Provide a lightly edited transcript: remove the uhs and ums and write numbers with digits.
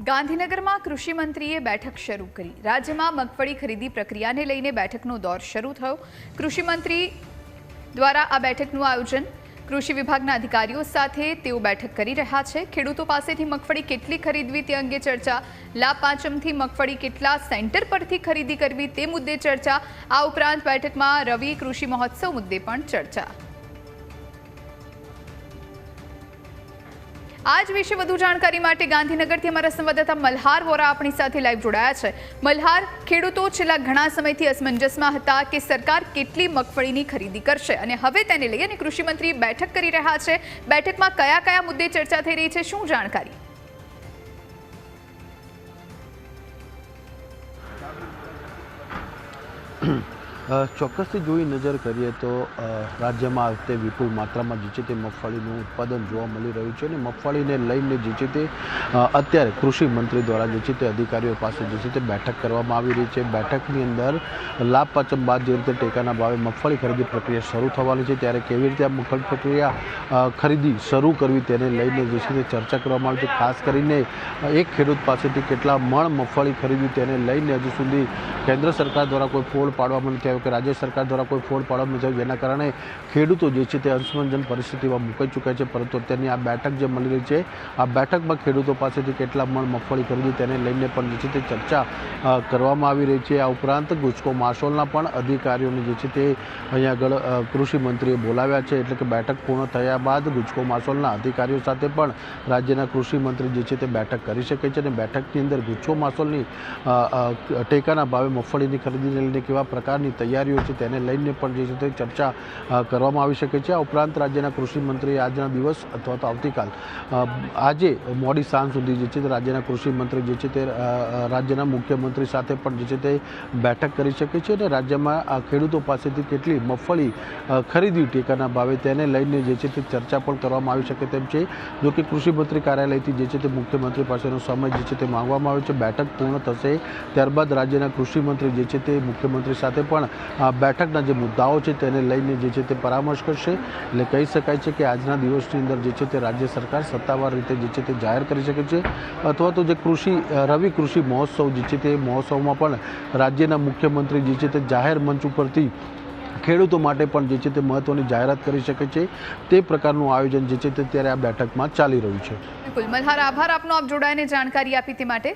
ગાંધીનગરમાં કૃષિ મંત્રીએ બેઠક શરૂ કરી। રાજ્યમાં મગફળી ખરીદી પ્રક્રિયાને લઈને બેઠકનો દોર શરૂ થયો। કૃષિ મંત્રી દ્વારા આ બેઠકનું આયોજન કૃષિ વિભાગના અધિકારીઓ સાથે તેઓ બેઠક કરી રહ્યા છે। ખેડૂતો પાસેથી મગફળી કેટલી ખરીદવી તે અંગે ચર્ચા। લાભ પાંચમથી મગફળી કેટલા સેન્ટર પરથી ખરીદી કરવી તે મુદ્દે ચર્ચા। આ ઉપરાંત બેઠકમાં રવિ કૃષિ મહોત્સવ મુદ્દે પણ ચર્ચા। आज विषे વધુ જાણકારી માટે ગાંધીનગરથી અમારા સંવાદદાતા મલ્હાર વોરા આપણી સાથે લાઈવ જોડાયા છે। મલ્હાર, ખેડૂતો છેલ્લા ઘણા સમયથી અસમંજસમાં હતા કે સરકાર કેટલી મગફળીની ખરીદી કરશે અને હવે તેને લઈને કૃષિ મંત્રી બેઠક કરી રહ્યા છે। બેઠકમાં કયા કયા મુદ્દે ચર્ચા થઈ રહી છે, શું જાણકારી? ચોક્કસથી જોઈ નજર કરીએ તો રાજ્યમાં આ વખતે વિપુલ માત્રામાં જે છે તે મગફળીનું ઉત્પાદન જોવા મળી રહ્યું છે અને મગફળીને લઈને જે છે તે અત્યારે કૃષિ મંત્રી દ્વારા જે છે તે અધિકારીઓ પાસે જે છે તે બેઠક કરવામાં આવી રહી છે। બેઠકની અંદર લાભ પાંચમ બાદ જે રીતે ટેકાના ભાવે મગફળી ખરીદી પ્રક્રિયા શરૂ થવાની છે ત્યારે કેવી રીતે આ મગફળી પ્રક્રિયા ખરીદી શરૂ કરવી તેને લઈને જે છે તે ચર્ચા કરવામાં આવી છે। ખાસ કરીને એક ખેડૂત પાસેથી કેટલા મણ મગફળી ખરીદવી તેને લઈને હજુ સુધી કેન્દ્ર સરકાર દ્વારા કોઈ ફોડ પાડવામાં નથી આવ્યો કે રાજ્ય સરકાર દ્વારા કોઈ ફોડ પાડવામાં નથી આવ્યો, જેના કારણે ખેડૂતો જે છે તે અસમંજસ પરિસ્થિતિમાં મુકાઈ ચૂક્યા છે। પરંતુ અત્યારની આ બેઠક જે મળી રહી છે, આ બેઠકમાં ખેડૂતો પાસેથી કેટલા મણ મગફળી ખરીદી તેને લઈને પણ જે છે તે ચર્ચા કરવામાં આવી રહી છે। આ ઉપરાંત ગુજકો માસોલના પણ અધિકારીઓને જે છે તે અહીંયા આગળ કૃષિ મંત્રીએ બોલાવ્યા છે, એટલે કે બેઠક પૂર્ણ થયા બાદ ગુજકો માસોલના અધિકારીઓ સાથે પણ રાજ્યના કૃષિ મંત્રી જે છે તે બેઠક કરી શકે છે અને બેઠકની અંદર ગુજકો માસોલની ટેકાના ભાવે મગફળીની ખરીદીને લઈને કેવા પ્રકારની તૈયારીઓ છે તેને લઈને પણ જે છે તે ચર્ચા કરવામાં આવી શકે છે। આ ઉપરાંત રાજ્યના કૃષિ મંત્રી આજના દિવસ અથવા તો આવતીકાલ આજે મોડી સાંજ સુધી જે છે તે રાજ્યના કૃષિ મંત્રી જે છે તે રાજ્યના મુખ્યમંત્રી સાથે પણ જે છે તે બેઠક કરી શકે છે અને રાજ્યમાં ખેડૂતો પાસેથી કેટલી મગફળી ખરીદવી ટેકાના ભાવે તેને લઈને જે છે તે ચર્ચા પણ કરવામાં આવી શકે તેમ છે। જો કે કૃષિ મંત્રી કાર્યાલયથી જે છે તે મુખ્યમંત્રી પાસેનો સમય જે છે તે માંગવામાં આવ્યો છે। બેઠક પૂર્ણ થશે ત્યારબાદ રાજ્યના કૃષિ મંત્રી જે છે તે મુખ્યમંત્રી સાથે પણ બેઠકના જે મુદ્દાઓ છે તેને લઈને જે છે તે પરામર્શ કરશે। એટલે કહી શકાય છે કે આજના દિવસની અંદર જે છે તે રાજ્ય સરકાર સત્તાવાર રીતે જે છે તે જાહેર કરી શકે છે અથવા તો જે રવિ કૃષિ મહોત્સવ જે છે તે મહોત્સવમાં પણ રાજ્યના મુખ્યમંત્રી જે છે તે જાહેર મંચ ઉપરથી ખેડૂતો માટે પણ જે છે તે મહત્વની જાહેરાત કરી શકે છે। તે પ્રકારનું આયોજન જે છે તે અત્યારે આ બેઠકમાં ચાલી રહ્યું છે। બિલકુલ મલ્હાર, આભાર આપનો, આપ જોડાઈને જાણકારી આપી તે માટે।